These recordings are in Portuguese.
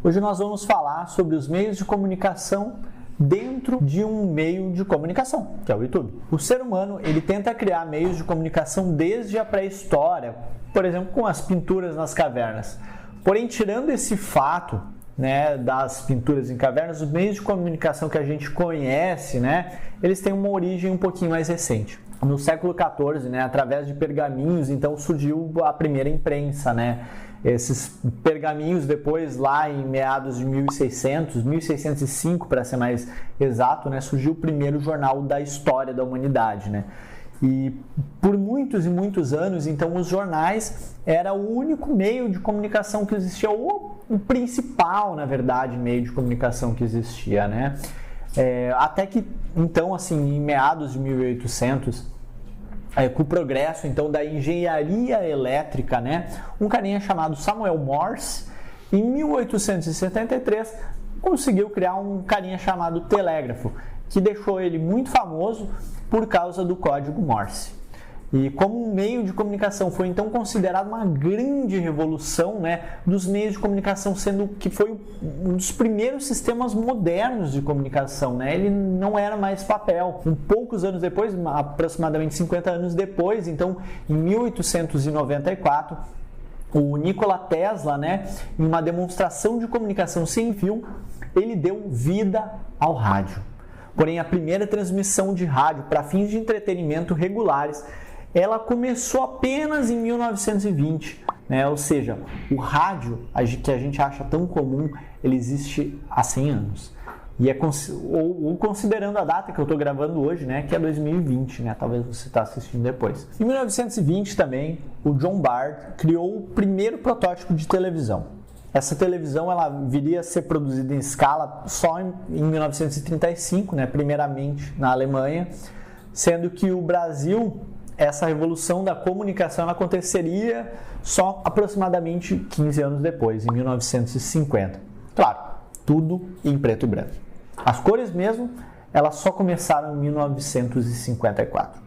Hoje nós vamos falar sobre os meios de comunicação dentro de um meio de comunicação, que é o YouTube. O ser humano, ele tenta criar meios de comunicação desde a pré-história, por exemplo, com as pinturas nas cavernas. Porém, tirando esse fato, das pinturas em cavernas, os meios de comunicação que a gente conhece, eles têm uma origem um pouquinho mais recente. No século XIV, através de pergaminhos, então surgiu a primeira imprensa, Esses pergaminhos depois, lá em meados de 1605 para ser mais exato, surgiu o primeiro jornal da história da humanidade, E por muitos e muitos anos, então, os jornais era o único meio de comunicação que existia, ou o principal, na verdade, meio de comunicação que existia, Até que, então, assim, em meados de 1800, com o progresso, então, da engenharia elétrica, um carinha chamado Samuel Morse, em 1873, conseguiu criar um carinha chamado telégrafo, que deixou ele muito famoso por causa do código Morse. E como um meio de comunicação foi então considerado uma grande revolução, dos meios de comunicação, sendo que foi um dos primeiros sistemas modernos de comunicação, Ele não era mais papel. Poucos anos depois, aproximadamente 50 anos depois, então em 1894, o Nikola Tesla, em uma demonstração de comunicação sem fio, ele deu vida ao rádio. Porém, a primeira transmissão de rádio para fins de entretenimento regulares, ela começou apenas em 1920, Ou seja, o rádio, que a gente acha tão comum, ele existe há 100 anos. E ou considerando a data que eu estou gravando hoje, que é 2020, Talvez você está assistindo depois. Em 1920 também, o John Bard criou o primeiro protótipo de televisão. Essa televisão ela viria a ser produzida em escala só em 1935, primeiramente na Alemanha, sendo que o Brasil, essa revolução da comunicação ela aconteceria só aproximadamente 15 anos depois, em 1950. Claro, tudo em preto e branco. As cores mesmo, elas só começaram em 1954.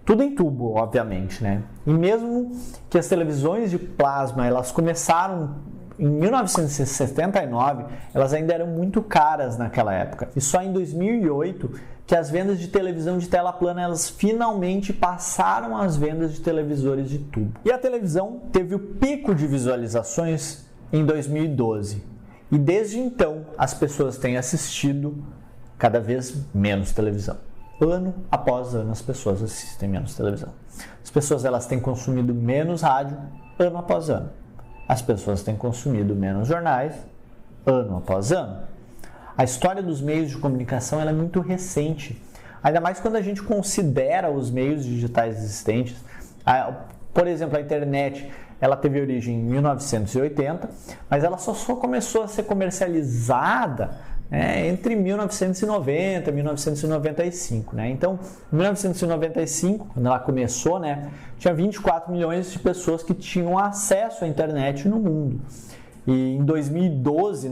Tudo em tubo, obviamente, E mesmo que as televisões de plasma, elas começaram em 1979, elas ainda eram muito caras naquela época. E só em 2008 que as vendas de televisão de tela plana, elas finalmente passaram as vendas de televisores de tubo. E a televisão teve o pico de visualizações em 2012. E desde então, as pessoas têm assistido cada vez menos televisão. Ano após ano, as pessoas assistem menos televisão. As pessoas elas têm consumido menos rádio ano após ano. As pessoas têm consumido menos jornais, ano após ano. A história dos meios de comunicação ela é muito recente, ainda mais quando a gente considera os meios digitais existentes. Por exemplo, a internet ela teve origem em 1980, mas ela só começou a ser comercializada entre 1990 e 1995. Então, em 1995, quando ela começou, tinha 24 milhões de pessoas que tinham acesso à internet no mundo. E em 2012,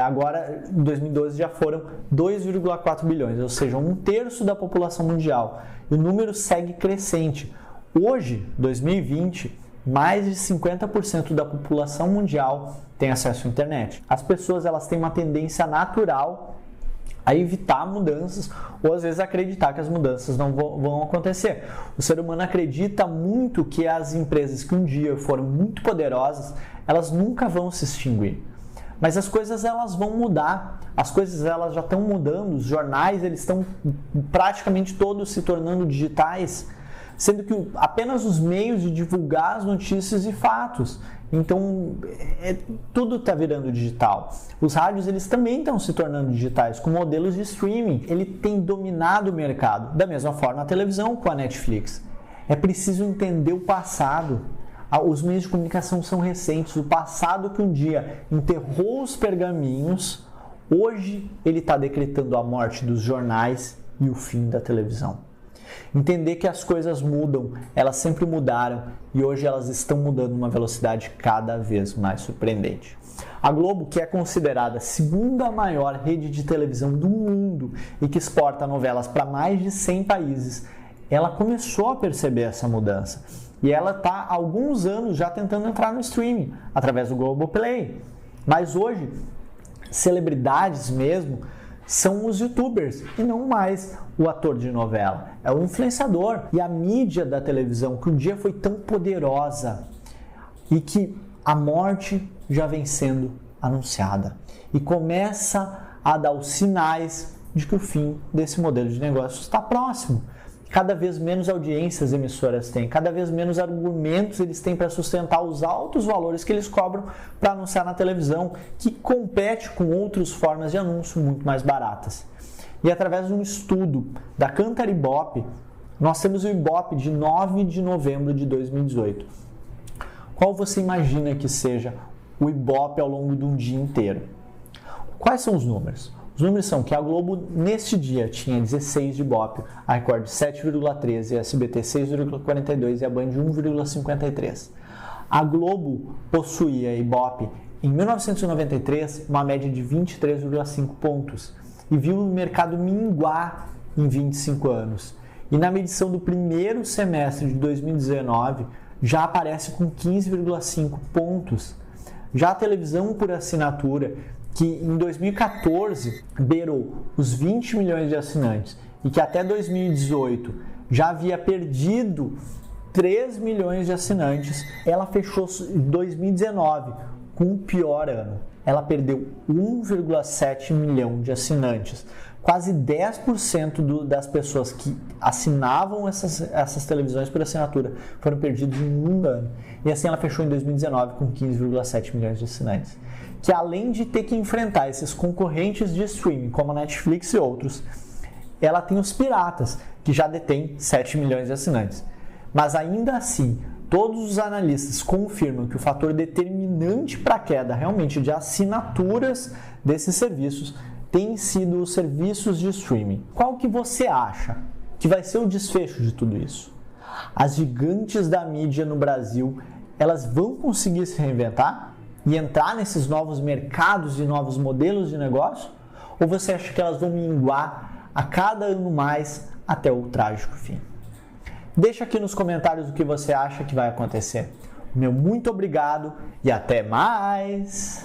agora em 2012 já foram 2,4 bilhões, ou seja, 1/3 da população mundial. E o número segue crescente. Hoje, 2020, mais de 50% da população mundial tem acesso à internet. As pessoas elas têm uma tendência natural a evitar mudanças ou às vezes acreditar que as mudanças não vão acontecer. O ser humano acredita muito que as empresas que um dia foram muito poderosas, elas nunca vão se extinguir. Mas as coisas elas vão mudar, as coisas elas já estão mudando, os jornais eles estão praticamente todos se tornando digitais, sendo que apenas os meios de divulgar as notícias e fatos. Então, tudo está virando digital. Os rádios eles também estão se tornando digitais, com modelos de streaming. Ele tem dominado o mercado. Da mesma forma, a televisão com a Netflix. É preciso entender o passado. Os meios de comunicação são recentes. O passado que um dia enterrou os pergaminhos, hoje ele está decretando a morte dos jornais e o fim da televisão. Entender que as coisas mudam, elas sempre mudaram e hoje elas estão mudando numa velocidade cada vez mais surpreendente. A Globo, que é considerada a segunda maior rede de televisão do mundo e que exporta novelas para mais de 100 países, ela começou a perceber essa mudança. E ela está há alguns anos já tentando entrar no streaming, através do Globoplay. Mas hoje, celebridades mesmo são os youtubers e não mais o ator de novela. É o influenciador. E a mídia da televisão, que um dia foi tão poderosa e que a morte já vem sendo anunciada. E começa a dar os sinais de que o fim desse modelo de negócio está próximo. Cada vez menos audiências emissoras têm, cada vez menos argumentos eles têm para sustentar os altos valores que eles cobram para anunciar na televisão, que compete com outras formas de anúncio muito mais baratas. E através de um estudo da Kantar Ibope, nós temos o Ibope de 9 de novembro de 2018. Qual você imagina que seja o Ibope ao longo de um dia inteiro? Quais são os números? Os números são que a Globo, neste dia, tinha 16 de Ibope, a Record 7,13, a SBT 6,42 e a Band 1,53. A Globo possuía Ibope, em 1993, uma média de 23,5 pontos e viu o mercado minguar em 25 anos. E na medição do primeiro semestre de 2019, já aparece com 15,5 pontos. Já a televisão por assinatura, que em 2014 beirou os 20 milhões de assinantes e que até 2018 já havia perdido 3 milhões de assinantes, ela fechou 2019 com o pior ano. Ela perdeu 1,7 milhão de assinantes. Quase 10% das pessoas que assinavam essas televisões por assinatura foram perdidos em um ano. E assim ela fechou em 2019 com 15,7 milhões de assinantes. Que além de ter que enfrentar esses concorrentes de streaming, como a Netflix e outros, ela tem os piratas, que já detêm 7 milhões de assinantes. Mas ainda assim, todos os analistas confirmam que o fator determinante para a queda realmente de assinaturas desses serviços tem sido os serviços de streaming. Qual que você acha que vai ser o desfecho de tudo isso? As gigantes da mídia no Brasil, elas vão conseguir se reinventar e entrar nesses novos mercados e novos modelos de negócio? Ou você acha que elas vão minguar a cada ano mais até o trágico fim? Deixa aqui nos comentários o que você acha que vai acontecer. Meu muito obrigado e até mais!